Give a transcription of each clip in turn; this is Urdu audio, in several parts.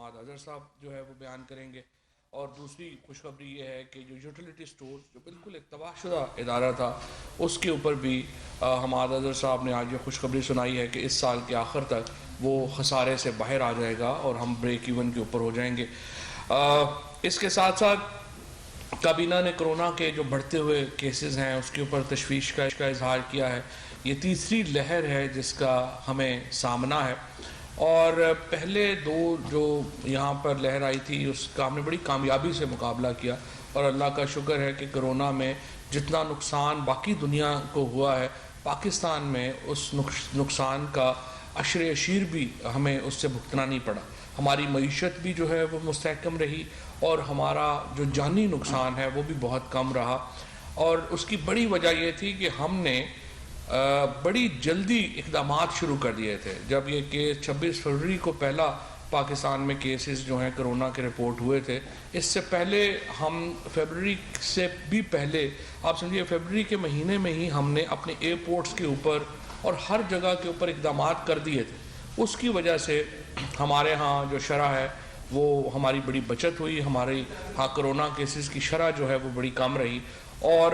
حماد اظہر صاحب جو ہے وہ بیان کریں گے. اور دوسری خوشخبری یہ ہے کہ جو یوٹیلیٹی سٹور جو بالکل ایک تباہ شدہ ادارہ تھا اس کے اوپر بھی حماد اظہر صاحب نے آج یہ خوشخبری سنائی ہے کہ اس سال کے آخر تک وہ خسارے سے باہر آ جائے گا اور ہم بریک ایون کے اوپر ہو جائیں گے. اس کے ساتھ ساتھ کابینہ نے کرونا کے جو بڑھتے ہوئے کیسز ہیں اس کے اوپر تشویش کا اظہار کیا ہے. یہ تیسری لہر ہے جس کا ہمیں سامنا ہے، اور پہلے دو جو یہاں پر لہر آئی تھی اس کا ہم نے بڑی کامیابی سے مقابلہ کیا، اور اللہ کا شکر ہے کہ کرونا میں جتنا نقصان باقی دنیا کو ہوا ہے پاکستان میں اس نقصان کا عشر اشیر بھی ہمیں اس سے بھگتنا نہیں پڑا. ہماری معیشت بھی جو ہے وہ مستحکم رہی اور ہمارا جو جانی نقصان ہے وہ بھی بہت کم رہا. اور اس کی بڑی وجہ یہ تھی کہ ہم نے بڑی جلدی اقدامات شروع کر دیے تھے. جب یہ کیس 26 فروری کو پہلا پاکستان میں کیسز جو ہیں کرونا کے رپورٹ ہوئے تھے، اس سے پہلے ہم فیبرری سے بھی پہلے آپ سمجھیے فیبرری کے مہینے میں ہی ہم نے اپنے ایئرپورٹس کے اوپر اور ہر جگہ کے اوپر اقدامات کر دیے تھے. اس کی وجہ سے ہمارے ہاں جو شرح ہے وہ ہماری بڑی بچت ہوئی، ہمارے ہاں کرونا کیسز کی شرح جو ہے وہ بڑی کم رہی. اور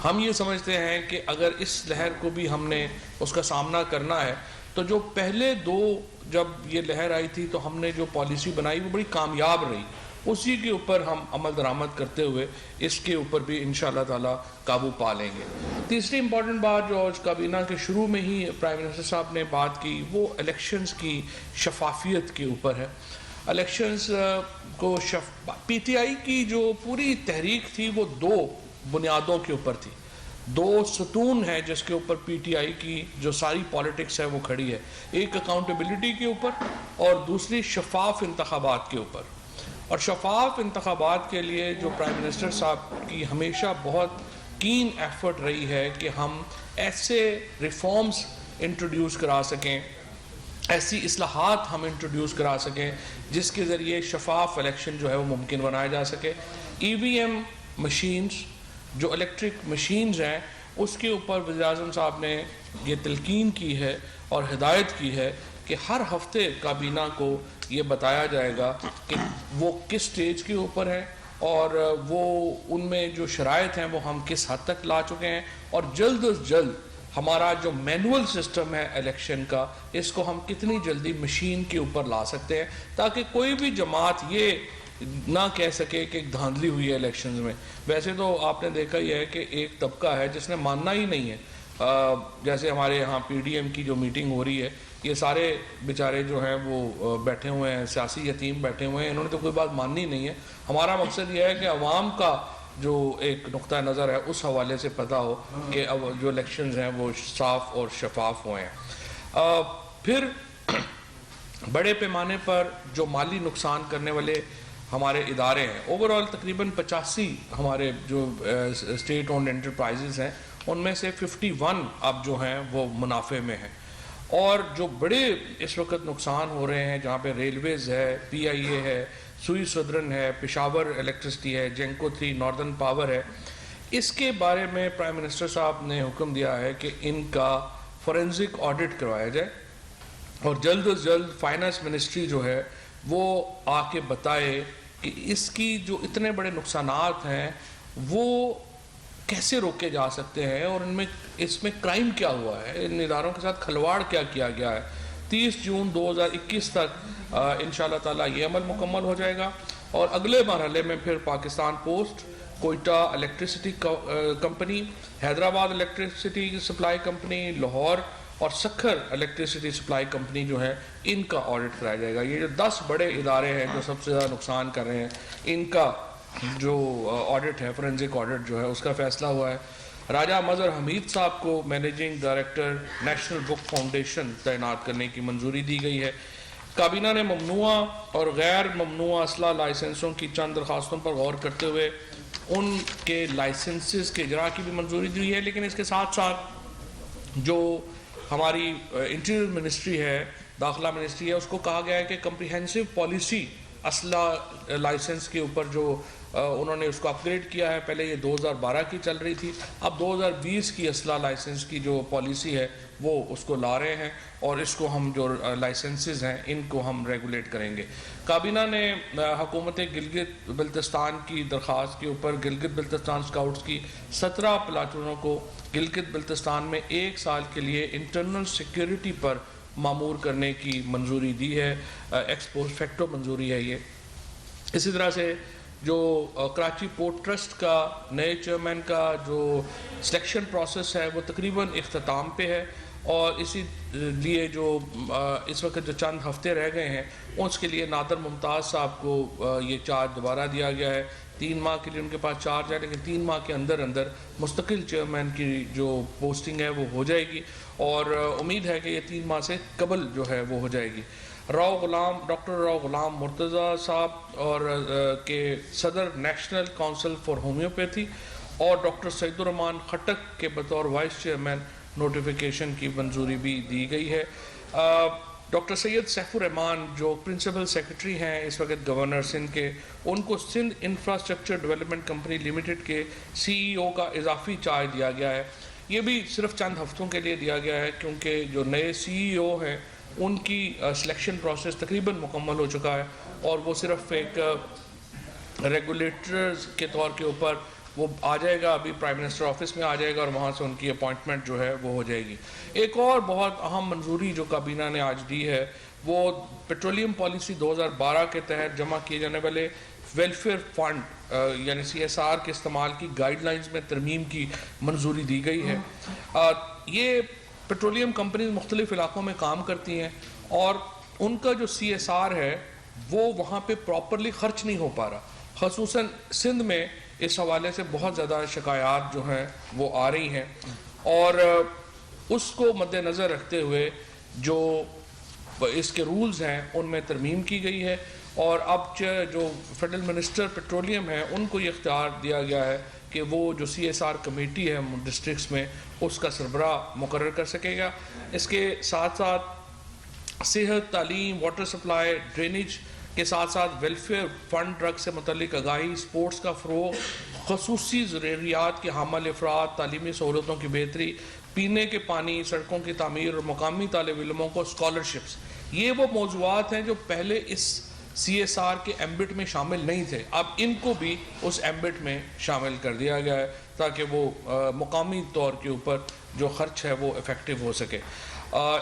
ہم یہ سمجھتے ہیں کہ اگر اس لہر کو بھی ہم نے اس کا سامنا کرنا ہے تو جو پہلے دو جب یہ لہر آئی تھی تو ہم نے جو پالیسی بنائی وہ بڑی کامیاب رہی، اسی کے اوپر ہم عمل درآمد کرتے ہوئے اس کے اوپر بھی انشاءاللہ تعالی قابو پا لیں گے. تیسری امپورٹنٹ بات جو آج کابینہ کے شروع میں ہی پرائم منسٹر صاحب نے بات کی وہ الیکشنز کی شفافیت کے اوپر ہے. الیکشنز کو پی ٹی آئی کی جو پوری تحریک تھی وہ دو بنیادوں کے اوپر تھی، دو ستون ہیں جس کے اوپر پی ٹی آئی کی جو ساری پالیٹکس ہے وہ کھڑی ہے. ایک اکاؤنٹیبلٹی کے اوپر اور دوسری شفاف انتخابات کے اوپر. اور شفاف انتخابات کے لیے جو پرائم منسٹر صاحب کی ہمیشہ بہت کین ایفرٹ رہی ہے کہ ہم ایسے ریفارمز انٹروڈیوس کرا سکیں، ایسی اصلاحات ہم انٹروڈیوس کرا سکیں جس کے ذریعے شفاف الیکشن جو ہے وہ ممکن بنایا جا سکے. ای وی ایم مشینز جو الیکٹرک مشینز ہیں اس کے اوپر وزیر اعظم صاحب نے یہ تلقین کی ہے اور ہدایت کی ہے کہ ہر ہفتے کابینہ کو یہ بتایا جائے گا کہ وہ کس سٹیج کے اوپر ہے اور وہ ان میں جو شرائط ہیں وہ ہم کس حد تک لا چکے ہیں، اور جلد از جلد ہمارا جو مینول سسٹم ہے الیکشن کا اس کو ہم کتنی جلدی مشین کے اوپر لا سکتے ہیں تاکہ کوئی بھی جماعت یہ نہ کہہ سکے کہ ایک دھاندلی ہوئی ہے الیکشنز میں. ویسے تو آپ نے دیکھا ہی ہے کہ ایک طبقہ ہے جس نے ماننا ہی نہیں ہے. جیسے ہمارے یہاں پی ڈی ایم کی جو میٹنگ ہو رہی ہے یہ سارے بیچارے جو ہیں وہ بیٹھے ہوئے ہیں، سیاسی یتیم بیٹھے ہوئے ہیں، انہوں نے تو کوئی بات ماننی نہیں ہے. ہمارا مقصد یہ ہے کہ عوام کا جو ایک نقطہ نظر ہے اس حوالے سے پتہ ہو کہ جو الیکشنز ہیں وہ صاف اور شفاف ہوئے ہیں. پھر بڑے پیمانے پر جو مالی نقصان کرنے والے ہمارے ادارے ہیں، اوورآل تقریباً 85 ہمارے جو اسٹیٹ اونڈ انٹرپرائزز ہیں ان میں سے 51 اب جو ہیں وہ منافع میں ہیں. اور جو بڑے اس وقت نقصان ہو رہے ہیں جہاں پہ ریلویز ہے، پی آئی اے ہے، سوئی سدرن ہے، پشاور الیکٹرسٹی ہے، جینکو 3 ناردرن پاور ہے، اس کے بارے میں پرائم منسٹر صاحب نے حکم دیا ہے کہ ان کا فورینزک آڈٹ کروایا جائے اور جلد از جلد فائنانس منسٹری جو ہے وہ آ کے بتائے کہ اس کی جو اتنے بڑے نقصانات ہیں وہ کیسے روکے جا سکتے ہیں اور اس میں کرائم کیا ہوا ہے، ان اداروں کے ساتھ کھلواڑ کیا کیا گیا ہے. 30 جون 2021 تک انشاءاللہ تعالیٰ یہ عمل مکمل ہو جائے گا اور اگلے مرحلے میں پھر Pakistan post, Quetta electricity company, Hyderabad electricity supply company, Lahore اور سکھر الیکٹرسٹی سپلائی کمپنی جو ہے ان کا آڈٹ کرایا جائے گا. یہ جو 10 بڑے ادارے ہیں جو سب سے زیادہ نقصان کر رہے ہیں ان کا جو آڈٹ ہے، فورینزک آڈٹ جو ہے اس کا فیصلہ ہوا ہے. راجہ مظہر حمید صاحب کو مینیجنگ ڈائریکٹر نیشنل بک فاؤنڈیشن تعینات کرنے کی منظوری دی گئی ہے. کابینہ نے ممنوع اور غیر ممنوع اسلحہ لائسنسوں کی چند درخواستوں پر غور کرتے ہوئے ان کے لائسنسز کے اجرا کی بھی منظوری دی ہے، لیکن اس کے ساتھ ساتھ جو ہماری انٹیریئر منسٹری ہے، داخلہ منسٹری ہے، اس کو کہا گیا ہے کہ کمپریہنسو پالیسی اسلحہ لائسنس کے اوپر جو انہوں نے اس کو اپ گریڈ کیا ہے. پہلے یہ 2012 کی چل رہی تھی, اب 2020 کی اسلحہ لائسنس کی جو پالیسی ہے وہ اس کو لا رہے ہیں, اور اس کو ہم جو لائسنسز ہیں ان کو ہم ریگولیٹ کریں گے. کابینہ نے حکومت گلگت بلتستان کی درخواست کے اوپر گلگت بلتستان اسکاؤٹس کی 17 پلاٹونوں کو گلگت بلتستان میں 1 سال کے لیے انٹرنل سیکیورٹی پر معمور کرنے کی منظوری دی ہے. ایکس پوسٹ فیکٹو منظوری ہے یہ. اسی طرح سے جو کراچی پورٹ ٹرسٹ کا نئے چیئرمین کا جو سلیکشن پروسیس ہے وہ تقریباً اختتام پہ ہے, اور اسی لیے جو اس وقت جو چند ہفتے رہ گئے ہیں اس کے لیے نادر ممتاز صاحب کو یہ چارج دوبارہ دیا گیا ہے. 3 ماہ کے لیے ان کے پاس چارج ہے, لیکن 3 ماہ کے اندر مستقل چیئرمین کی جو پوسٹنگ ہے وہ ہو جائے گی, اور امید ہے کہ یہ 3 ماہ سے قبل جو ہے وہ ہو جائے گی. ڈاکٹر راؤ غلام مرتضی صاحب اور کے صدر نیشنل کونسل فار ہومیوپیتھی, اور ڈاکٹر سعید الرحمان خٹک کے بطور وائس چیئرمین نوٹیفیکیشن کی منظوری بھی دی گئی ہے. ڈاکٹر سید سیف الرحمان جو پرنسپل سیکرٹری ہیں اس وقت گورنر سندھ کے, ان کو Sindh infrastructure development company limited کے CEO کا اضافی چارج دیا گیا ہے. یہ بھی صرف چند ہفتوں کے لیے دیا گیا ہے, کیونکہ جو نئے CEO ہیں ان کی سلیکشن پروسیس تقریباً مکمل ہو چکا ہے, اور وہ صرف ایک ریگولیٹرز کے طور کے اوپر وہ آ جائے گا, ابھی پرائم منسٹر آفس میں آ جائے گا, اور وہاں سے ان کی اپوائنٹمنٹ جو ہے وہ ہو جائے گی. ایک اور بہت اہم منظوری جو کابینہ نے آج دی ہے وہ پیٹرولیم پالیسی 2012 کے تحت جمع کیے جانے والے ویلفیئر فنڈ یعنی CSR کے استعمال کی گائیڈ لائنز میں ترمیم کی منظوری دی گئی ہے. یہ پیٹرولیم کمپنیز مختلف علاقوں میں کام کرتی ہیں, اور ان کا جو CSR ہے وہ وہاں پہ پراپرلی خرچ نہیں ہو پا رہا. خصوصاً سندھ میں اس حوالے سے بہت زیادہ شکایات جو ہیں وہ آ رہی ہیں, اور اس کو مد نظر رکھتے ہوئے جو اس کے رولز ہیں ان میں ترمیم کی گئی ہے, اور اب جو فیڈرل منسٹر پیٹرولیم ہے ان کو یہ اختیار دیا گیا ہے کہ وہ جو CSR کمیٹی ہے ڈسٹرکٹس میں اس کا سربراہ مقرر کر سکے گا. اس کے ساتھ ساتھ صحت, تعلیم, واٹر سپلائی, ڈرینیج کے ساتھ ساتھ ویلفیئر فنڈ ڈرگ سے متعلق آگاہی, سپورٹس کا فروغ, خصوصی ضروریات کے حامل افراد, تعلیمی سہولتوں کی بہتری, پینے کے پانی, سڑکوں کی تعمیر, اور مقامی طالب علموں کو اسکالرشپس. یہ وہ موضوعات ہیں جو پہلے اس CSR کے ایمبٹ میں شامل نہیں تھے, اب ان کو بھی اس ایمبٹ میں شامل کر دیا گیا ہے تاکہ وہ مقامی طور کے اوپر جو خرچ ہے وہ افیکٹو ہو سکے.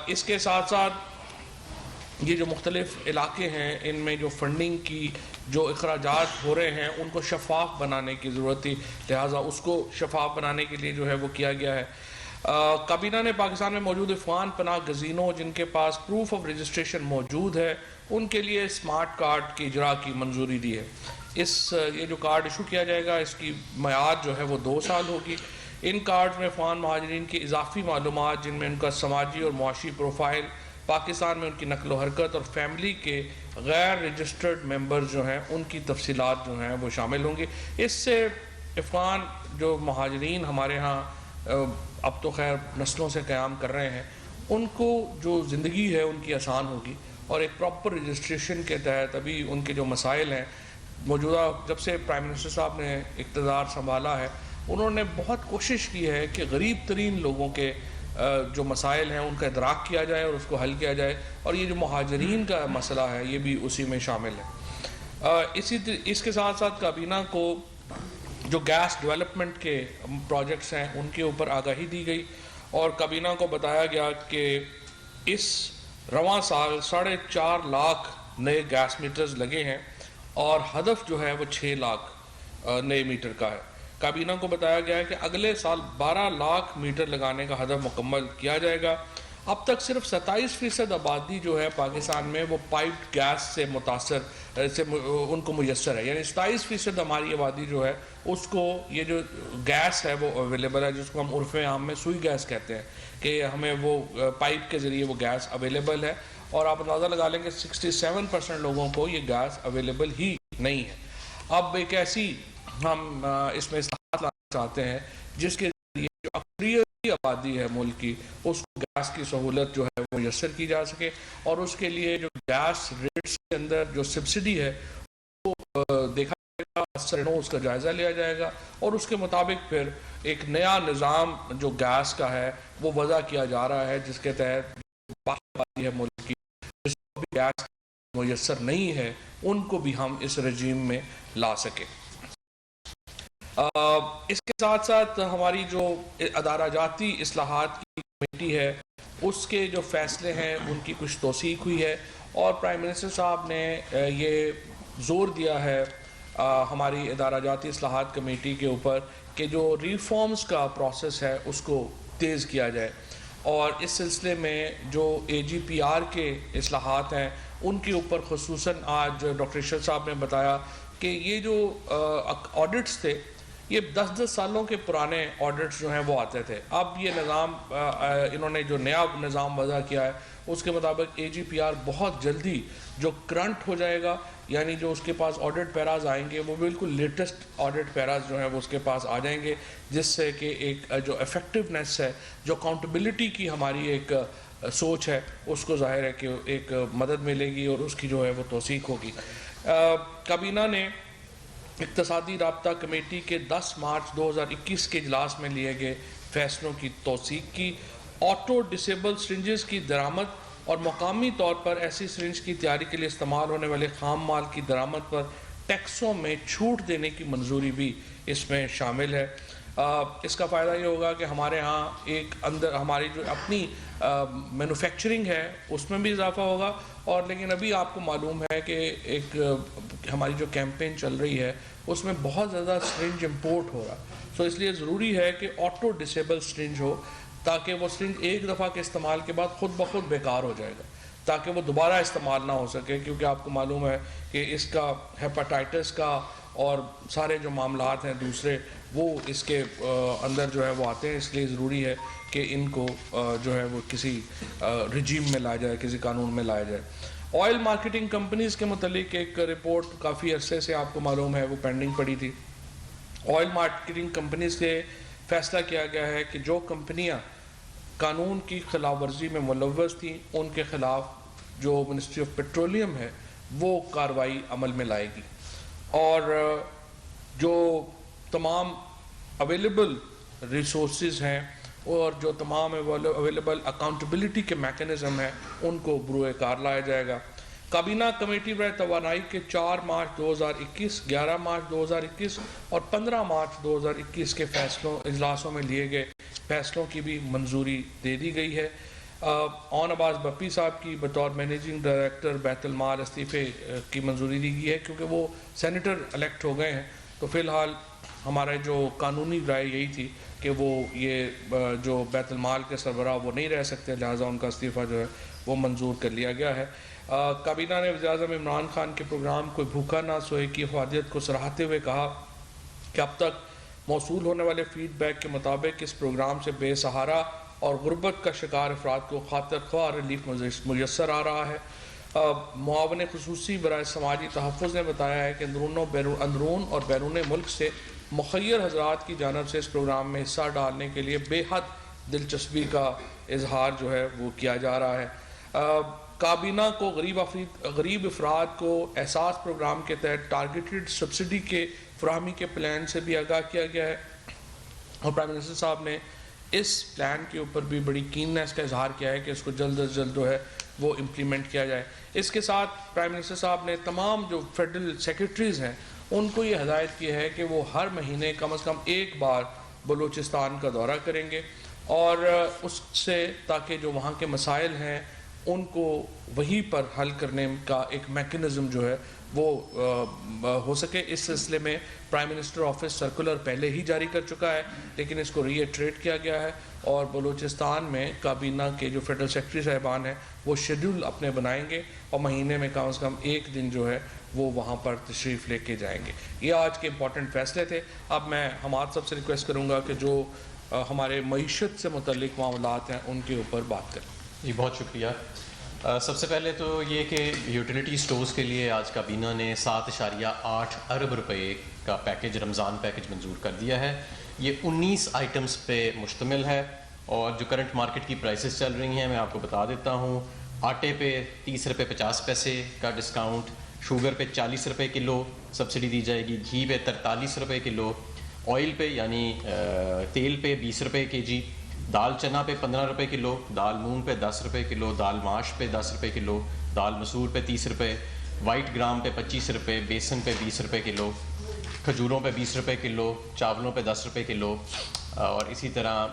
اس کے ساتھ ساتھ یہ جو مختلف علاقے ہیں ان میں جو فنڈنگ کی جو اخراجات ہو رہے ہیں ان کو شفاف بنانے کی ضرورت تھی, لہٰذا اس کو شفاف بنانے کے لیے جو ہے وہ کیا گیا ہے. کابینہ نے پاکستان میں موجود افغان پناہ گزینوں جن کے پاس پروف آف رجسٹریشن موجود ہے ان کے لیے اسمارٹ کارڈ کی اجرا کی منظوری دی ہے. یہ جو کارڈ ایشو کیا جائے گا اس کی میعاد جو ہے وہ 2 سال ہوگی. ان کارڈ میں افغان مہاجرین کی اضافی معلومات جن میں ان کا سماجی اور معاشی پروفائل, پاکستان میں ان کی نقل و حرکت, اور فیملی کے غیر رجسٹرڈ ممبرز جو ہیں ان کی تفصیلات جو ہیں وہ شامل ہوں گی. اس سے افغان جو مہاجرین ہمارے ہاں اب تو خیر نسلوں سے قیام کر رہے ہیں ان کو جو زندگی ہے ان کی آسان ہوگی, اور ایک پراپر رجسٹریشن کے تحت ابھی ان کے جو مسائل ہیں موجودہ جب سے پرائم منسٹر صاحب نے اقتدار سنبھالا ہے انہوں نے بہت کوشش کی ہے کہ غریب ترین لوگوں کے جو مسائل ہیں ان کا ادراک کیا جائے اور اس کو حل کیا جائے, اور یہ جو مہاجرین کا مسئلہ ہے یہ بھی اسی میں شامل ہے. اس کے ساتھ ساتھ کابینہ کو جو گیس ڈیولپمنٹ کے پروجیکٹس ہیں ان کے اوپر آگاہی دی گئی, اور کابینہ کو بتایا گیا کہ اس رواں سال 4.5 لاکھ نئے گیس میٹرز لگے ہیں, اور ہدف جو ہے وہ 6 لاکھ نئے میٹر کا ہے. کابینہ کو بتایا گیا ہے کہ اگلے سال 12 لاکھ میٹر لگانے کا ہدف مکمل کیا جائے گا. اب تک صرف 27% آبادی جو ہے پاکستان میں وہ پائپڈ گیس سے متاثر سے ان کو میسر ہے, یعنی 27% ہماری آبادی جو ہے اس کو یہ جو گیس ہے وہ اویلیبل ہے, جس کو ہم عرف عام میں سوئی گیس کہتے ہیں کہ ہمیں وہ پائپ کے ذریعے وہ گیس اویلیبل ہے, اور آپ اندازہ لگا لیں کہ 67% لوگوں کو یہ گیس اویلیبل ہی نہیں ہے. اب ایک ایسی ہم اس میں اصلاحات لانا چاہتے ہیں جس کے ذریعے جو اقلیتی آبادی ہے ملک کی اس کو گیس کی سہولت جو ہے وہ میسر کی جا سکے، اور اس کے لیے جو گیس ریٹس کے اندر جو سبسڈی ہے وہ دیکھا اس کا جائزہ لیا جائے گا، اور اس کے مطابق پھر ایک نیا نظام جو گیس کا ہے وہ وضع کیا جا رہا ہے، جس کے تحت باقی آبادی ہے ملک کی جس کو بھی گیس میسر نہیں ہے ان کو بھی ہم اس رجیم میں لا سکیں۔ اس کے ساتھ ساتھ ہماری جو ادارہ جاتی اصلاحات کی کمیٹی ہے اس کے جو فیصلے ہیں ان کی کچھ توثیق ہوئی ہے، اور پرائم منسٹر صاحب نے یہ زور دیا ہے ہماری ادارہ جاتی اصلاحات کمیٹی کے اوپر کہ جو ریفارمز کا پروسیس ہے اس کو تیز کیا جائے، اور اس سلسلے میں جو AGPR کے اصلاحات ہیں ان کے اوپر خصوصاً آج ڈاکٹر ارشد صاحب نے بتایا کہ یہ جو آڈٹس تھے یہ 10 سالوں کے پرانے آڈٹس جو ہیں وہ آتے تھے، اب یہ نظام انہوں نے جو نیا نظام وضع کیا ہے اس کے مطابق AGPR بہت جلدی جو کرنٹ ہو جائے گا، یعنی جو اس کے پاس آڈٹ پیراز آئیں گے وہ بالکل لیٹسٹ آڈٹ پیراز جو ہیں وہ اس کے پاس آ جائیں گے، جس سے کہ ایک جو افیکٹونیس ہے، جو اکاؤنٹیبلٹی کی ہماری ایک سوچ ہے اس کو ظاہر ہے کہ ایک مدد ملے گی اور اس کی جو ہے وہ توثیق ہوگی۔ کابینہ نے اقتصادی رابطہ کمیٹی کے 10 مارچ 2021 کے اجلاس میں لیے گئے فیصلوں کی توثیق کی۔ آٹو ڈسیبل سرنجز کی درآمد اور مقامی طور پر ایسی سرنج کی تیاری کے لیے استعمال ہونے والے خام مال کی درآمد پر ٹیکسوں میں چھوٹ دینے کی منظوری بھی اس میں شامل ہے۔ اس کا فائدہ یہ ہوگا کہ ہمارے ہاں ایک اندر ہماری جو اپنی مینوفیکچرنگ ہے اس میں بھی اضافہ ہوگا، اور لیکن ابھی آپ کو معلوم ہے کہ ایک ہماری جو کیمپین چل رہی ہے اس میں بہت زیادہ سرنج امپورٹ ہو رہا، سو اس لیے ضروری ہے کہ آٹو ڈسیبل سرنج ہو، تاکہ وہ سرنج ایک دفعہ کے استعمال کے بعد خود بخود بیکار ہو جائے گا، تاکہ وہ دوبارہ استعمال نہ ہو سکے، کیونکہ آپ کو معلوم ہے کہ اس کا ہیپاٹائٹس کا اور سارے جو معاملات ہیں دوسرے وہ اس کے اندر جو ہے وہ آتے ہیں، اس لیے ضروری ہے کہ ان کو جو ہے وہ کسی رجیم میں لایا جائے، کسی قانون میں لایا جائے۔ آئل مارکیٹنگ کمپنیز کے متعلق ایک رپورٹ کافی عرصے سے آپ کو معلوم ہے وہ پینڈنگ پڑی تھی۔ آئل مارکیٹنگ کمپنیز سے فیصلہ کیا گیا ہے کہ جو کمپنیاں قانون کی خلاف ورزی میں ملوث تھیں ان کے خلاف جو منسٹری آف پیٹرولیم ہے وہ کارروائی عمل میں لائے گی، اور جو تمام اویلیبل ریسورسز ہیں اور جو تمام اویلیبل اکاؤنٹیبلٹی کے میکانزم ہیں ان کو بروئے کار لایا جائے گا۔ کابینہ کمیٹی برائے توانائی کے 4 مارچ 2021، 11 مارچ 2021 اور 15 مارچ 2021 کے اجلاسوں میں لیے گئے فیصلوں کی بھی منظوری دے دی گئی ہے۔ اون عباس بپی صاحب کی بطور مینیجنگ ڈائریکٹر بیت المال استعفے کی منظوری دی گئی ہے، کیونکہ وہ سینیٹر الیکٹ ہو گئے ہیں، تو فی الحال ہمارے جو قانونی رائے یہی تھی کہ وہ یہ جو بیت المال کے سربراہ وہ نہیں رہ سکتے، لہٰذا ان کا استعفیٰ جو ہے وہ منظور کر لیا گیا ہے۔ کابینہ نے وزیر اعظم عمران خان کے پروگرام کوئی بھوکا نہ سوئے کی افادیت کو سراہتے ہوئے کہا کہ اب تک موصول ہونے والے فیڈ بیک کے مطابق اس پروگرام سے بے سہارا اور غربت کا شکار افراد کو خاطر خواہ ریلیف میسر آ رہا ہے۔ معاون خصوصی برائے سماجی تحفظ نے بتایا ہے کہ اندرون اور بیرون ملک سے مخیر حضرات کی جانب سے اس پروگرام میں حصہ ڈالنے کے لیے بے حد دلچسپی کا اظہار جو ہے وہ کیا جا رہا ہے۔ کابینہ کو غریب افراد کو احساس پروگرام کے تحت ٹارگیٹڈ سبسڈی کے فراہمی کے پلان سے بھی آگاہ کیا گیا ہے، اور پرائم منسٹر صاحب نے اس پلان کے اوپر بھی بڑی کیننس کا اظہار کیا ہے کہ اس کو جلد از جلد جو ہے وہ امپلیمنٹ کیا جائے۔ اس کے ساتھ پرائم منسٹر صاحب نے تمام جو فیڈرل سیکرٹریز ہیں ان کو یہ ہدایت کی ہے کہ وہ ہر مہینے کم از کم ایک بار بلوچستان کا دورہ کریں گے، اور اس سے تاکہ جو وہاں کے مسائل ہیں ان کو وہیں پر حل کرنے کا ایک میکنزم جو ہے وہ ہو سکے۔ اس سلسلے میں پرائم منسٹر آفس سرکولر پہلے ہی جاری کر چکا ہے، لیکن اس کو ری ایٹریٹ کیا گیا ہے، اور بلوچستان میں کابینہ کے جو فیڈرل سیکرٹری صاحبان ہیں وہ شیڈول اپنے بنائیں گے، اور مہینے میں کم از کم ایک دن جو ہے وہ وہاں پر تشریف لے کے جائیں گے۔ یہ آج کے امپورٹنٹ فیصلے تھے۔ اب میں حماد صاحب سے ریکویسٹ کروں گا کہ جو ہمارے معیشت سے متعلق معاملات ہیں ان کے اوپر بات کریں۔ جی بہت شکریہ۔ سب سے پہلے تو یہ کہ یوٹیلیٹی سٹورز کے لیے آج کابینہ نے 7.8 ارب روپے کا پیکج، رمضان پیکج منظور کر دیا ہے. یہ 19 آئٹمز پہ مشتمل ہے، اور جو کرنٹ مارکیٹ کی پرائسز چل رہی ہیں میں آپ کو بتا دیتا ہوں. آٹے پہ 30 روپے 50 پیسے کا ڈسکاؤنٹ، شوگر پہ 40 روپے کلو سبسڈی دی جائے گی، گھی پہ 43 روپے کلو، آئل پہ یعنی تیل پہ 20 روپے کے جی، دال چنا پہ 15 روپے کلو، دال مونگ پہ 10 روپے کلو، دال ماش پہ 10 روپے کلو، دال مسور پہ 30 روپے، وائٹ گرام پہ 25 روپے، بیسن پہ 20 روپے کلو، کھجوروں پہ 20 روپے کلو، چاولوں پہ 10 روپے کلو، اور اسی طرح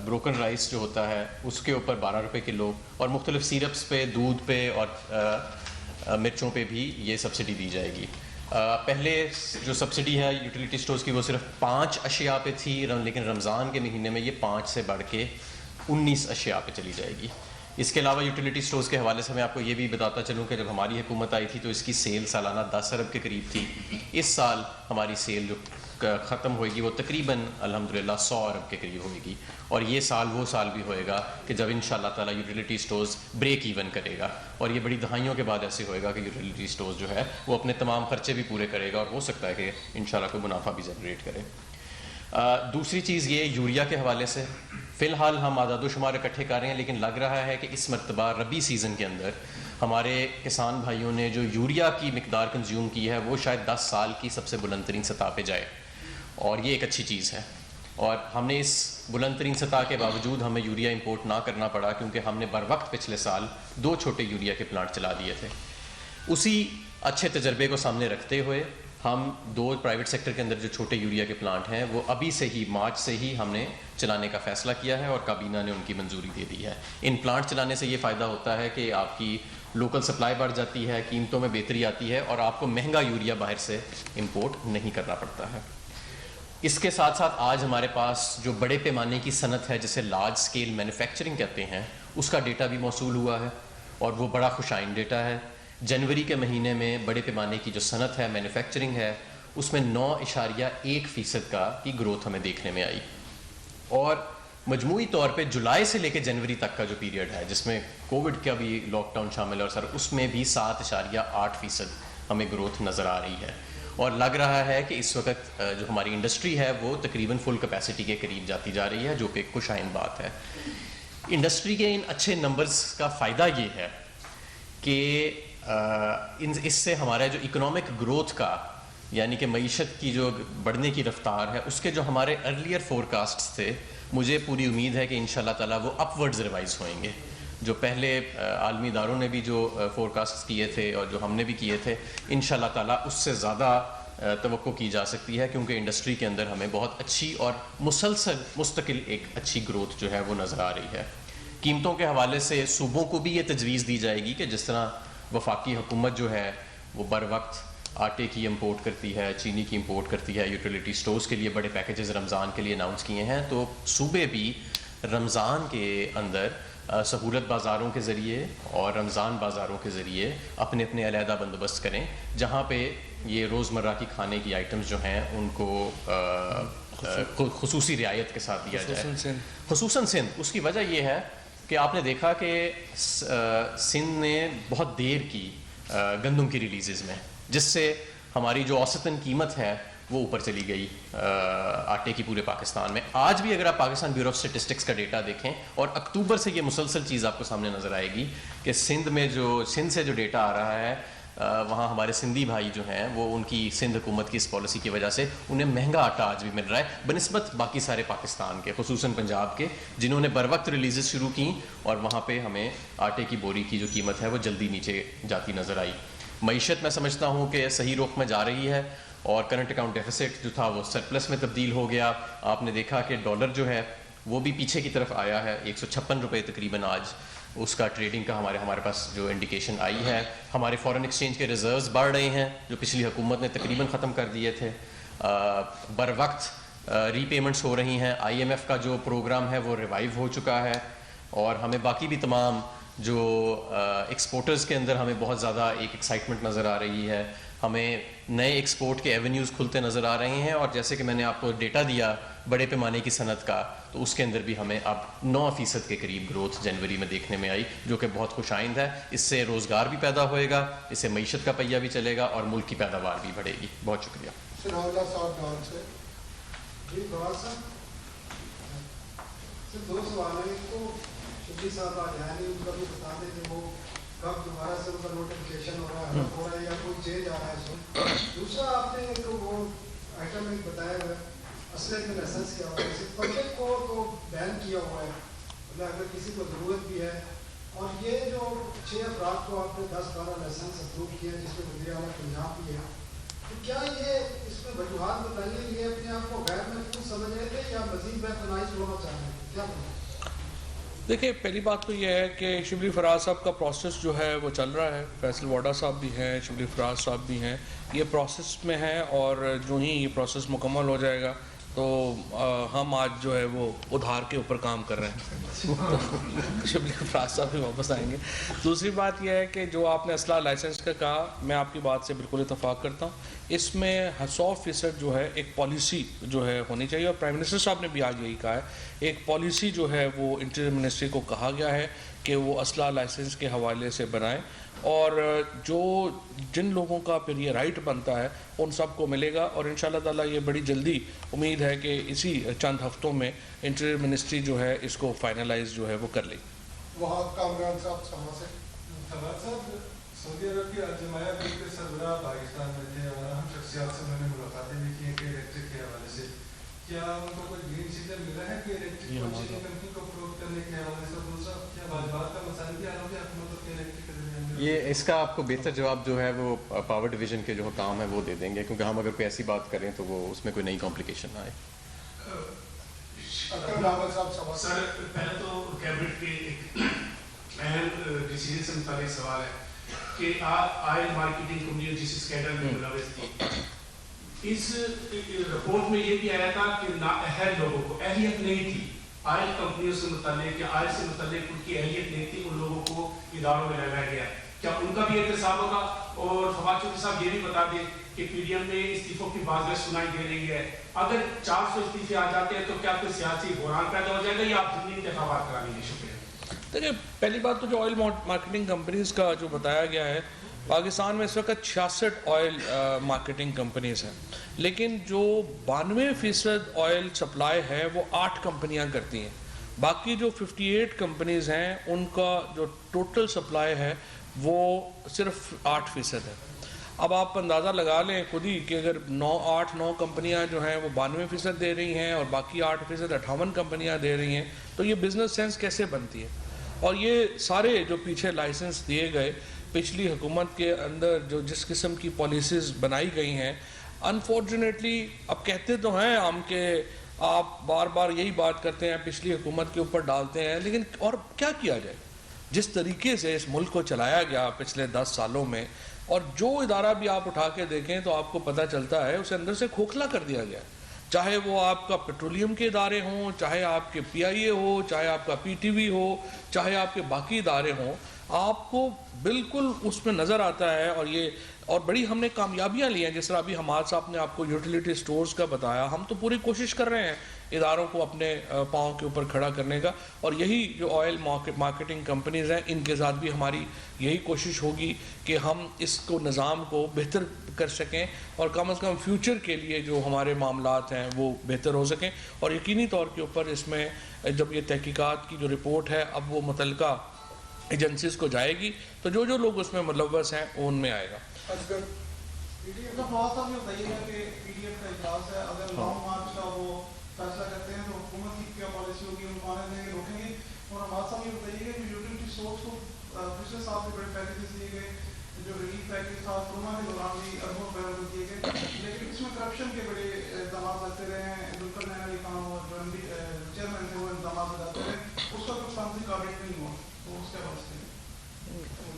بروکن رائس جو ہوتا ہے اس کے اوپر 12 روپے کلو، اور مختلف سیرپس پہ، دودھ پہ اور مرچوں پہ بھی یہ سبسڈی دی جائے گی. پہلے جو سبسڈی ہے یوٹیلیٹی سٹورز کی وہ صرف 5 اشیاء پہ تھی، لیکن رمضان کے مہینے میں یہ 5 سے بڑھ کے 19 اشیاء پہ چلی جائے گی. اس کے علاوہ یوٹیلیٹی سٹورز کے حوالے سے میں آپ کو یہ بھی بتاتا چلوں کہ جب ہماری حکومت آئی تھی تو اس کی سیل سالانہ 10 ارب کے قریب تھی. اس سال ہماری سیل جو ختم ہوئے گی وہ تقریباً الحمدللہ 100 ارب کے قریب ہوئے گی، اور یہ سال وہ سال بھی ہوئے گا کہ جب انشاءاللہ تعالی یوٹیلیٹی سٹورز بریک ایون کرے گا، اور یہ بڑی دہائیوں کے بعد ایسے ہوئے گا کہ یوٹیلیٹی سٹورز جو ہے وہ اپنے تمام خرچے بھی پورے کرے گا، اور ہو سکتا ہے کہ انشاءاللہ کوئی منافع بھی جنریٹ کرے. دوسری چیز یہ یوریا کے حوالے سے، فی الحال ہم اعداد و شمار اکٹھے کر رہے ہیں، لیکن لگ رہا ہے کہ اس مرتبہ ربی سیزن کے اندر ہمارے کسان بھائیوں نے جو یوریا کی مقدار کنزیوم کی ہے وہ شاید 10 سال کی سب سے بلند ترین سطح پہ جائے، اور یہ ایک اچھی چیز ہے. اور ہم نے اس بلند ترین سطح کے باوجود ہمیں یوریا امپورٹ نہ کرنا پڑا، کیونکہ ہم نے بر وقت پچھلے سال 2 چھوٹے یوریا کے پلانٹ چلا دیے تھے. اسی اچھے تجربے کو سامنے رکھتے ہوئے ہم 2 پرائیویٹ سیکٹر کے اندر جو چھوٹے یوریا کے پلانٹ ہیں وہ ابھی سے ہی مارچ سے ہی ہم نے چلانے کا فیصلہ کیا ہے، اور کابینہ نے ان کی منظوری دے دی ہے. ان پلانٹ چلانے سے یہ فائدہ ہوتا ہے کہ آپ کی لوکل سپلائی بڑھ جاتی ہے، قیمتوں میں بہتری آتی ہے، اور آپ کو مہنگا یوریا باہر سے امپورٹ نہیں کرنا پڑتا ہے. اس کے ساتھ ساتھ آج ہمارے پاس جو بڑے پیمانے کی صنعت ہے جسے لارج اسکیل مینوفیکچرنگ کہتے ہیں، اس کا ڈیٹا بھی موصول ہوا ہے، اور وہ بڑا خوشائن ڈیٹا ہے. جنوری کے مہینے میں بڑے پیمانے کی جو صنعت ہے، مینوفیکچرنگ ہے، اس میں 9.1% کی گروتھ ہمیں دیکھنے میں آئی. اور مجموعی طور پہ جولائی سے لے کے جنوری تک کا جو پیریڈ ہے جس میں کووڈ کا بھی لاک ڈاؤن شامل ہے، اور سر اس میں بھی 7.8% ہمیں گروتھ نظر آ رہی ہے. اور لگ رہا ہے کہ اس وقت جو ہماری انڈسٹری ہے وہ تقریباً فل کیپیسٹی کے قریب جاتی جا رہی ہے، جو کہ ایک خوشائن بات ہے. انڈسٹری کے ان اچھے نمبرز کا فائدہ یہ ہے کہ اس سے ہمارا جو اکنامک گروتھ کا، یعنی کہ معیشت کی جو بڑھنے کی رفتار ہے، اس کے جو ہمارے ارلیئر فورکاسٹس تھے، مجھے پوری امید ہے کہ انشاءاللہ تعالیٰ وہ اپ ورڈز ریوائز ہوئیں گے. جو پہلے عالمی اداروں نے بھی جو فورکاسٹ کیے تھے اور جو ہم نے بھی کیے تھے، انشاءاللہ تعالیٰ اس سے زیادہ توقع کی جا سکتی ہے، کیونکہ انڈسٹری کے اندر ہمیں بہت اچھی اور مسلسل مستقل ایک اچھی گروتھ جو ہے وہ نظر آ رہی ہے. قیمتوں کے حوالے سے صوبوں کو بھی یہ تجویز دی جائے گی کہ جس طرح وفاقی حکومت جو ہے وہ بر وقت آٹے کی امپورٹ کرتی ہے، چینی کی امپورٹ کرتی ہے، یوٹیلیٹی سٹورز کے لیے بڑے پیکیجز رمضان کے لیے اناؤنس کیے ہیں، تو صوبے بھی رمضان کے اندر سہولت بازاروں کے ذریعے اور رمضان بازاروں کے ذریعے اپنے اپنے علیحدہ بندوبست کریں، جہاں پہ یہ روزمرہ کی کھانے کی آئٹمز جو ہیں ان کو خصوصی رعایت کے ساتھ دیا جائے. خصوصاً سندھ. اس کی وجہ یہ ہے کہ آپ نے دیکھا کہ سندھ نے بہت دیر کی گندم کی ریلیزز میں، جس سے ہماری جو اوسطاً قیمت ہے وہ اوپر چلی گئی آٹے کی پورے پاکستان میں. آج بھی اگر آپ پاکستان بیورو آف اسٹیٹسٹکس کا ڈیٹا دیکھیں، اور اکتوبر سے یہ مسلسل چیز آپ کو سامنے نظر آئے گی کہ سندھ سے جو ڈیٹا آ رہا ہے، وہاں ہمارے سندھی بھائی جو ہیں وہ ان کی سندھ حکومت کی اس پالیسی کی وجہ سے انہیں مہنگا آٹا آج بھی مل رہا ہے بنسبت باقی سارے پاکستان کے، خصوصاً پنجاب کے، جنہوں نے بر وقت ریلیزز شروع کی، اور وہاں پہ ہمیں آٹے کی بوری کی جو قیمت ہے وہ جلدی نیچے جاتی نظر آئی. معیشت میں سمجھتا ہوں کہ صحیح رخ میں جا رہی ہے، اور کرنٹ اکاؤنٹ ڈیفیسٹ جو تھا وہ سرپلس میں تبدیل ہو گیا. آپ نے دیکھا کہ ڈالر جو ہے وہ بھی پیچھے کی طرف آیا ہے، 156 روپے تقریباً آج اس کا ٹریڈنگ کا ہمارے پاس جو انڈیکیشن آئی ہے. ہمارے فارن ایکسچینج کے ریزروز بڑھ رہے ہیں جو پچھلی حکومت نے تقریباً ختم کر دیے تھے. بر وقت ری پیمنٹس ہو رہی ہیں. IMF کا جو پروگرام ہے وہ ریوائیو ہو چکا ہے، اور ہمیں باقی بھی تمام جو ایکسپورٹرز کے اندر ہمیں بہت زیادہ ایک ایکسائٹمنٹ نظر آ رہی ہے، ہمیں نئے ایکسپورٹ کے ایونیوز کھلتے نظر آ رہے ہیں، اور جیسے کہ میں نے آپ کو ڈیٹا دیا بڑے پیمانے کی صنعت کا، تو اس کے اندر بھی ہمیں اب 9% کے قریب گروتھ جنوری میں دیکھنے میں آئی، جو کہ بہت خوش آئند ہے. اس سے روزگار بھی پیدا ہوئے گا، اس سے معیشت کا پہیہ بھی چلے گا اور ملک کی پیداوار بھی بڑھے گی. بہت شکریہ. دو سوال ہیں. ایک تو شبلی صاحب آ جائیں گے، ان کا بھی بتا دیں کہ وہ کب دوبارہ سے ان کا نوٹیفکیشن ہو رہا ہے یا کوئی چینج آ رہا ہے اس میں. دوسرا آپ نے ایک وہ آئٹم ایک بتایا ہوا ہے اسلحے میں لائسنس کیا ہوا ہے، پبلک کو تو بین کیا ہوا ہے، مطلب اگر کسی کو ضرورت بھی ہے. اور یہ جو 6 افراد کو آپ نے 10-12 لائسنس اپروو کیا جس میں وزیر اعلیٰ پنجاب بھی ہے، تو کیا یہ اس میں وجوہات بتائیے، یہ اپنے آپ کو غیر محفوظ سمجھ رہے تھے یا مزید ویپنائز ہونا چاہ رہے تھے، کیا بتائیں؟ دیکھیں، پہلی بات تو یہ ہے کہ شبلی فراز صاحب کا پروسیس جو ہے وہ چل رہا ہے. فیصل واڈا صاحب بھی ہیں، شبلی فراز صاحب بھی ہیں، یہ پروسیس میں ہے، اور جو ہی یہ پروسیس مکمل ہو جائے گا تو ہم آج جو ہے وہ ادھار کے اوپر کام کر رہے ہیں. تو شبلی فراز صاحب بھی واپس آئیں گے. دوسری بات یہ ہے کہ جو آپ نے اسلحہ لائسنس کا کہا، میں آپ کی بات سے بالکل اتفاق کرتا ہوں. اس میں 100% جو ہے ایک پالیسی جو ہے ہونی چاہیے، اور پرائم منسٹر صاحب نے بھی آج یہی کہا ہے. ایک پالیسی جو ہے وہ انٹیریئر منسٹری کو کہا گیا ہے کہ وہ اسلحہ لائسنس کے حوالے سے بنائیں، اور جو جن لوگوں کا پھر یہ رائٹ بنتا ہے ان سب کو ملے گا. اور انشاءاللہ تعالیٰ یہ بڑی جلدی امید ہے کہ اسی چند ہفتوں میں انٹیریئر منسٹری جو ہے اس کو فائنلائز جو ہے وہ کر لے گی. وہاں کامران صاحب سما سے فواد صاحب، سعودی عرب کی الجماعیہ گروپ کے سربراہ پاکستان میں تھے اور اہم شخصیات سے میں نے ملاقاتیں بھی کی ہیں کہ الیکٹرک کے حوالے سے کیا ان کو کوئی گرین سگنل ملا ہے کہ الیکٹرک پرچیزنگ کمپنی کو فروغ کرنے کے حوالے سے؟ دوسرا، کیا واجبات کا مسائل بھی آ رہا ہے حکومت کے الیکٹرک کے درمیان؟ یہ اس کا آپ کو بہتر جواب جو ہے وہ پاور ڈویژن کے جو حکام ہے وہ دے دیں گے، کیونکہ ہم اگر کوئی ایسی بات کریں تو وہ اس میں کوئی نئی کمپلیکیشن نہ آئے. اکرم راول صاحب سما سے. سر، پہلے تو کیبنٹ کے ایک اہم ڈیسیجن سے متعلق سوال ہے کہ آئل مارکیٹنگ کمپنی جس اسکینڈل میں ملوث تھی، اس رپورٹ میں یہ بھی آیا تھا کہ نااہل لوگوں کو اہلیت نہیں تھی آئل کمپنیوں سے متعلق یا آئل سے متعلق ان کی اہلیت نہیں تھی، ان لوگوں کو اداروں میں لگایا گیا. کیا ان کا بھی احتساب ہوگا؟ اور فواد چودھری صاحب یہ بھی بتا دیں کہ پی ڈی ایم میں استعفوں کی بازگشت سنائی دے رہی ہے، اگر 400 استعفے آ جاتے ہیں تو کیا کوئی سیاسی بحران پیدا ہو جائے گا یا آپ ضمنی انتخابات کرا لیں گے؟ شکریہ. دیکھیں، پہلی بات تو جو آئل مارکیٹنگ کمپنیز کا جو بتایا گیا ہے، پاکستان میں اس وقت 66 آئل مارکیٹنگ کمپنیز ہیں، لیکن جو 92% آئل سپلائی ہے وہ 8 کمپنیاں کرتی ہیں. باقی جو 58 کمپنیز ہیں ان کا جو ٹوٹل سپلائی ہے وہ صرف 8% ہے. اب آپ اندازہ لگا لیں خود ہی کہ اگر 8-9 کمپنیاں جو ہیں وہ 92% دے رہی ہیں اور باقی 8% 58 کمپنیاں دے رہی ہیں، تو یہ بزنس سینس کیسے بنتی ہے؟ اور یہ سارے جو پیچھے لائسنس دیے گئے پچھلی حکومت کے اندر جو جس قسم کی پالیسیز بنائی گئی ہیں، انفارچونیٹلی اب کہتے تو ہیں ہم کہ آپ بار بار یہی بات کرتے ہیں، پچھلی حکومت کے اوپر ڈالتے ہیں، لیکن اور کیا کیا جائے؟ جس طریقے سے اس ملک کو چلایا گیا پچھلے 10 سالوں میں، اور جو ادارہ بھی آپ اٹھا کے دیکھیں تو آپ کو پتہ چلتا ہے اسے اندر سے کھوکھلا کر دیا گیا. چاہے وہ آپ کا پیٹرولیم کے ادارے ہوں، چاہے آپ کے پی آئی اے ہو، چاہے آپ کا پی ٹی وی ہو، چاہے آپ کے باقی ادارے ہوں، آپ کو بالکل اس میں نظر آتا ہے. اور بڑی ہم نے کامیابیاں لی ہیں، جس طرح ابھی حماد صاحب نے آپ کو یوٹیلیٹی سٹورز کا بتایا. ہم تو پوری کوشش کر رہے ہیں اداروں کو اپنے پاؤں کے اوپر کھڑا کرنے کا، اور یہی جو آئل مارکیٹنگ کمپنیز ہیں ان کے ساتھ بھی ہماری یہی کوشش ہوگی کہ ہم اس کو نظام کو بہتر کر سکیں، اور کم از کم فیوچر کے لیے جو ہمارے معاملات ہیں وہ بہتر ہو سکیں. اور یقینی طور کے اوپر اس میں جب یہ تحقیقات کی جو رپورٹ ہے اب وہ متعلقہ ایجنسیز کو جائے گی تو جو جو لوگ اس میں ملوث ہیں ان میں آئے گا. پی ڈی ایف کا بہت سا بھی بتائیے گا کہ پی ڈی ایف کا اجلاس ہے، اگر لانگ مارچ کا وہ فیصلہ کرتے ہیں تو حکومت کی کیا پالیسی ہوگی، ان کو آنے دیں گے، روکیں گے؟ اور حماد صاحب یہ بتائیے گا کہ یوٹیلیٹی سٹورز کو پچھلے سال سے بڑے پیکیجز دیے گئے، جو ریلیف پیکیج تھا کورونا کے دوران بھی اربوں روپے میں دیے گئے، لیکن اس میں کرپشن کے بڑے الزامات لگتے رہے ہیں. دلکر نین علی خان وہ جو چیئرمین تھے وہ الزامات لگاتے رہے، اس کا کچھ فامسی آڈٹ نہیں ہوا، تو اس کے حوالے سے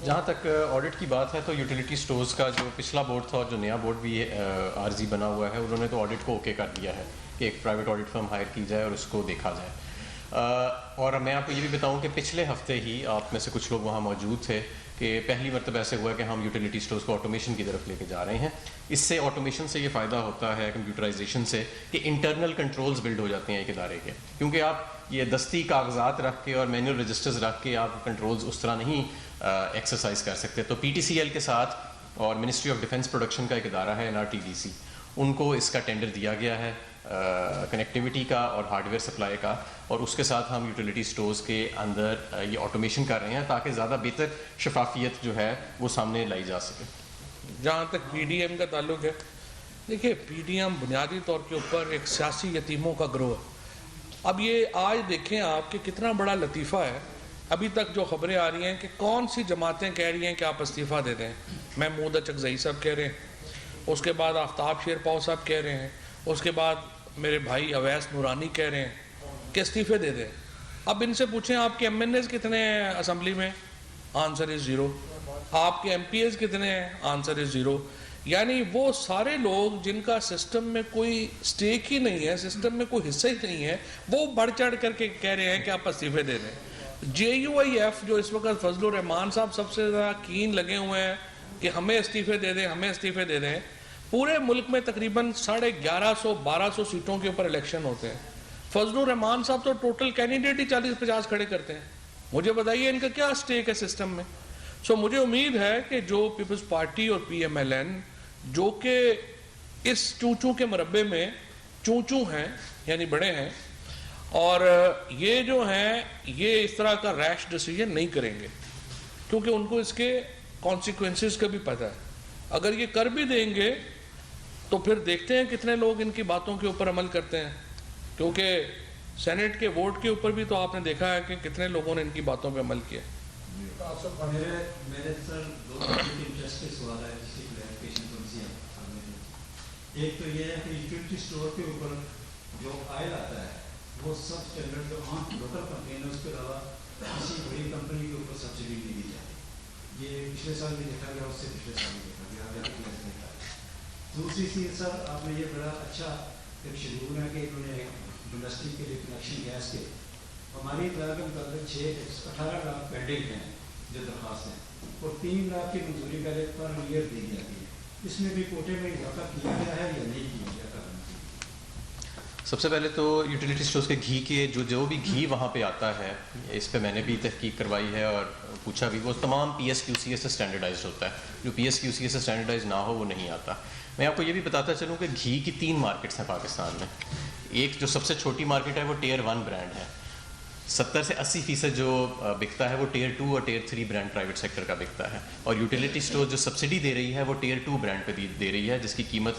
جہاں تک آڈٹ کی بات ہے تو یوٹیلیٹی سٹورز کا جو پچھلا بورڈ تھا اور جو نیا بورڈ بھی عارضی بنا ہوا ہے، انہوں نے تو آڈٹ کو اوکے کر دیا ہے کہ ایک پرائیویٹ آڈٹ فرم ہائر کی جائے اور اس کو دیکھا جائے. اور میں آپ کو یہ بھی بتاؤں کہ پچھلے ہفتے ہی آپ میں سے کچھ لوگ وہاں موجود تھے کہ پہلی مرتبہ ایسے ہوا کہ ہم یوٹیلیٹی اسٹورز کو آٹومیشن کی طرف لے کے جا رہے ہیں. اس سے آٹومیشن سے یہ فائدہ ہوتا ہے کمپیوٹرائزیشن سے کہ انٹرنل کنٹرولز بلڈ ہو جاتے ہیں ایک ادارے کے, کیونکہ آپ یہ دستی کاغذات رکھ کے اور مینول رجسٹرز رکھ کے آپ کنٹرولز اس طرح نہیں ایکسرسائز کر سکتے. تو PTCL کے ساتھ اور منسٹری آف ڈیفنس پروڈکشن کا ایک ادارہ ہے NRTDC, ان کو اس کا ٹینڈر دیا گیا ہے کنیکٹیوٹی کا اور ہارڈ ویئر سپلائی کا, اور اس کے ساتھ ہم یوٹیلیٹی سٹورز کے اندر یہ آٹومیشن کر رہے ہیں تاکہ زیادہ بہتر شفافیت جو ہے وہ سامنے لائی جا سکے. جہاں تک PDM کا تعلق ہے, دیکھیے PDM بنیادی طور کے اوپر ایک سیاسی یتیموں کا گروہ ہے. اب یہ آج دیکھیں آپ کہ کتنا بڑا لطیفہ ہے, ابھی تک جو خبریں آ رہی ہیں کہ کون سی جماعتیں کہہ رہی ہیں کہ آپ استعفیٰ دے دیں. محمود اچکزئی صاحب کہہ رہے ہیں, اس کے بعد آفتاب شیرپاؤ صاحب کہہ رہے ہیں, اس کے بعد میرے بھائی اویس نورانی کہہ رہے ہیں کہ استعفے دے دیں. اب ان سے پوچھیں آپ کے MNAs کتنے ہیں اسمبلی میں, آنسر از 0. آپ کے MPAs کتنے ہیں, آنسر از 0. یعنی وہ سارے لوگ جن کا سسٹم میں کوئی سٹیک ہی نہیں ہے, سسٹم میں کوئی حصہ ہی نہیں ہے, وہ بڑھ چڑھ کر کے کہہ رہے ہیں کہ آپ استعفے دے دیں. JUIF جو اس وقت فضل الرحمان صاحب سب سے زیادہ کین لگے ہوئے ہیں کہ ہمیں استعفے دے دیں, ہمیں استعفے دے دیں. پورے ملک میں تقریباً 1150-1200 سیٹوں کے اوپر الیکشن ہوتے ہیں. فضل الرحمان صاحب تو ٹوٹل کینڈیڈیٹ ہی 40-50 کھڑے کرتے ہیں. مجھے بتائیے ان کا کیا اسٹیک ہے سسٹم میں. مجھے امید ہے کہ جو پیپلز پارٹی اور PMLN جو کہ اس چونچوں کے مربع میں چونچوں ہیں یعنی بڑے ہیں, اور یہ جو ہیں یہ اس طرح کا ریش ڈیسیجن نہیں کریں گے, کیونکہ ان کو اس کے کانسیکوینسز کا بھی پتہ ہے. اگر یہ کر بھی دیں گے تو پھر دیکھتے ہیں کتنے لوگ ان کی باتوں کے اوپر عمل کرتے ہیں, کیونکہ سینٹ کے ووٹ کے اوپر بھی تو آپ نے دیکھا ہے کہ کتنے لوگوں نے ان کی باتوں پہ عمل کیا. میرے سر دو انٹرسٹ کے سوال ہے جس کی کلیریفیکیشن تھوڑی سی ہے. ایک تو یہ ہے کہ یوٹیلیٹی اسٹور کے اوپر جو آئل آتا ہے وہ سب اسٹینڈرڈ جو عام لوکل کمپنی ہے اس کے علاوہ کسی بڑی کمپنی کے اوپر سبسڈی نہیں دی جاتی. یہ پچھلے سال بھی دیکھا گیا, اس سے پچھلے سال بھی دیکھا گیا. دوسری چیز سر آپ نے یہ بڑا اچھا ایک شیڈول ہے کہ انہوں نے انڈسٹری کے لیے کنیکشن گیس کے ہماری اطلاع کے مطابق 18 لاکھ پینڈنگ ہیں جو درخواستیں, اور 3 لاکھ کی منظوری پہلے پر ایئر دی جاتی ہے. اس میں بھی کوٹے میں اضافہ کیا گیا ہے یا نہیں کیا گیا؟ سب سے پہلے تو یوٹیلیٹی اسٹورز کے گھی کے جو بھی گھی وہاں پہ آتا ہے, اس پہ میں نے بھی تحقیق کروائی ہے اور پوچھا بھی, وہ تمام PSQCA سے اسٹینڈرڈائزڈ ہوتا ہے. جو PSQCA سے اسٹینڈرڈائز نہ ہو وہ نہیں آتا. میں آپ کو یہ بھی بتاتا چلوں کہ گھی کی 3 مارکیٹس ہیں پاکستان میں. ایک جو سب سے چھوٹی مارکیٹ ہے وہ Tier 1 برانڈ ہے, 70 سے 80% جو بکتا ہے وہ Tier 2 اور Tier 3 برانڈ پرائیویٹ سیکٹر کا بکتا ہے. اور یوٹیلیٹی اسٹور جو سبسڈی دے رہی ہے وہ Tier 2 برانڈ پہ دے رہی ہے, جس کی قیمت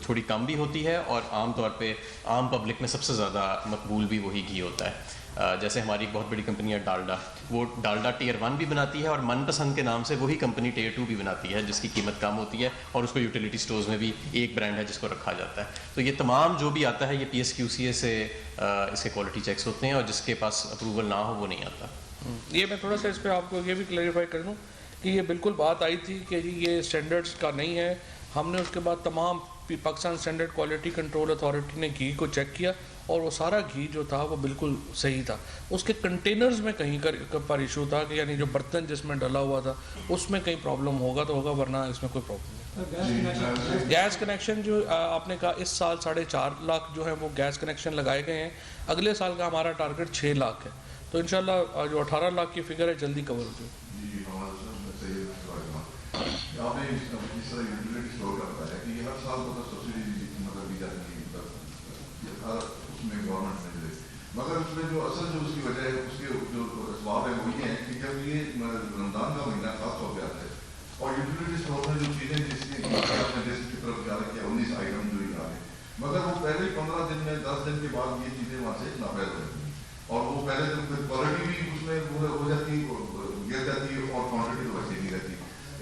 تھوڑی کم بھی ہوتی ہے, اور عام طور پہ عام پبلک میں سب سے زیادہ مقبول بھی وہی گھی ہوتا ہے. جیسے ہماری ایک بہت بڑی کمپنی ہے ڈالڈا, وہ ڈالڈا Tier 1 بھی بناتی ہے, اور من پسند کے نام سے وہی کمپنی Tier 2 بھی بناتی ہے, جس کی قیمت کم ہوتی ہے, اور اس کو یوٹیلیٹی اسٹورز میں بھی ایک برانڈ ہے جس کو رکھا جاتا ہے. تو یہ تمام جو بھی آتا ہے یہ PSQCA سے اس کے کوالٹی چیکس ہوتے ہیں, اور جس کے پاس اپروول نہ ہو وہ نہیں آتا. یہ میں تھوڑا سا اس پہ آپ کو یہ بھی کلیریفائی کر دوں کہ یہ بالکل بات آئی تھی کہ جی یہ اسٹینڈرڈس کا نہیں ہے. ہم نے اس کے بعد تمام Pakistan standard quality control authority نے گھی کو چیک کیا, اور وہ سارا گھی جو تھا وہ بالکل صحیح تھا. اس کے کنٹینرز میں کہیں پر ایشو تھا کہ یعنی جو برتن جس میں ڈلا ہوا تھا اس میں کہیں پرابلم ہوگا تو ہوگا, ورنہ اس میں کوئی پرابلم نہیں. گیس کنیکشن جو آپ نے کہا اس سال 4.5 لاکھ جو ہے وہ گیس کنیکشن لگائے گئے ہیں. اگلے سال کا ہمارا ٹارگٹ 6 لاکھ ہے, تو انشاءاللہ جو 18 لاکھ کی فگر ہے جلدی کور ہو جائے. آپ نے اس طرح یوٹیلیٹی اسٹور کا بتایا کہ یہ ہر سال مطلب سبسڈی مطلب دی جاتی ہے, اس میں گورنمنٹ نے دے, مگر اس میں جو اصل جو اس کی وجہ ہے اس کے جو اسباب ہے وہ یہ ہے کہ جب یہ رمضان کا مہینہ خاص طور پہ آتا ہے اور یوٹیلیٹی اسٹور میں جو چیزیں جس کی طرف اشارہ کیا 19 آئٹم جو آ گئے, مگر وہ پہلے 15 دن میں 10 دن کے بعد یہ چیزیں وہاں سے ناپید ہو جاتی ہیں, اور وہ پہلے دن کوالٹی بھی اس میں ہو جاتی گر جاتی ہے, اور کوانٹٹی تو ویسے نہیں رہتی.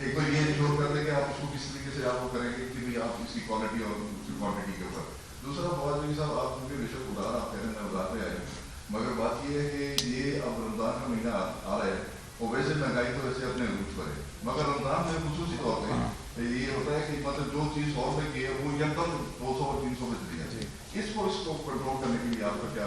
ایک تو یہ انشور کر لیں کہ آپ اس کو کس طریقے سے آپ وہ کریں گے کہ آپ اس کی کوالٹی اور اس کی کوانٹٹی کے اوپر. دوسرا فواد نبی صاحب آپ کیونکہ بے شک ادار آپ کہہ رہے ہیں میں ادار پہ آئے ہوں, مگر بات یہ ہے کہ یہ اب رمضان کا مہینہ آ رہا ہے, اور ویسے مہنگائی تو ویسے اپنے عروج پر ہے, مگر رمضان میں خصوصی طور پہ یہ ہوتا ہے کہ مطلب جو چیز 100 روپے کی ہے وہ یکدم 200 اور 300 میں چلی جاتی ہے. اس کو کنٹرول کرنے کے لیے آپ کا کیا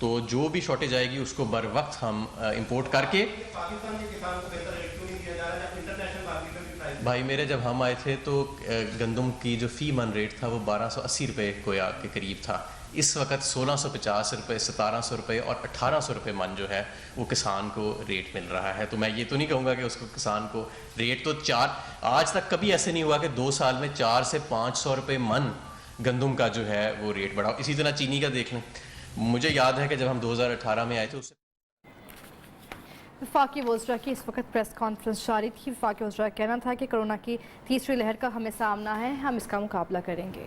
تو جو بھی شارٹیج آئے گی اس کو بر وقت ہم امپورٹ کر کے پاکستان کے کسان کو بہتر ریٹ کیوں نہیں دیا جا رہا جب انٹرنیشنل مارکیٹ میں بھی پرائس بھائی میرے جب ہم آئے تھے تو گندم کی جو فی من ریٹ تھا وہ 1280 روپے کویا کے قریب تھا. اس وقت 1650 روپے 1700 روپے اور 1800 روپے من جو ہے وہ کسان کو ریٹ مل رہا ہے. تو میں یہ تو نہیں کہوں گا کہ اس کو کسان کو ریٹ تو آج تک کبھی ایسے نہیں ہوا کہ 2 سال میں 400 سے 500 روپے من گندم کا جو ہے وہ ریٹ بڑھا. اسی طرح چینی کا دیکھ لیں, مجھے یاد ہے کہ جب ہم 2018 میں آئے تھے اس سے وفاقی وزراء کی اس وقت پریس کانفرنس جاری تھی. وفاقی وزراء کا کہنا تھا کہ کرونا کی تیسری لہر کا ہمیں سامنا ہے, ہم اس کا مقابلہ کریں گے.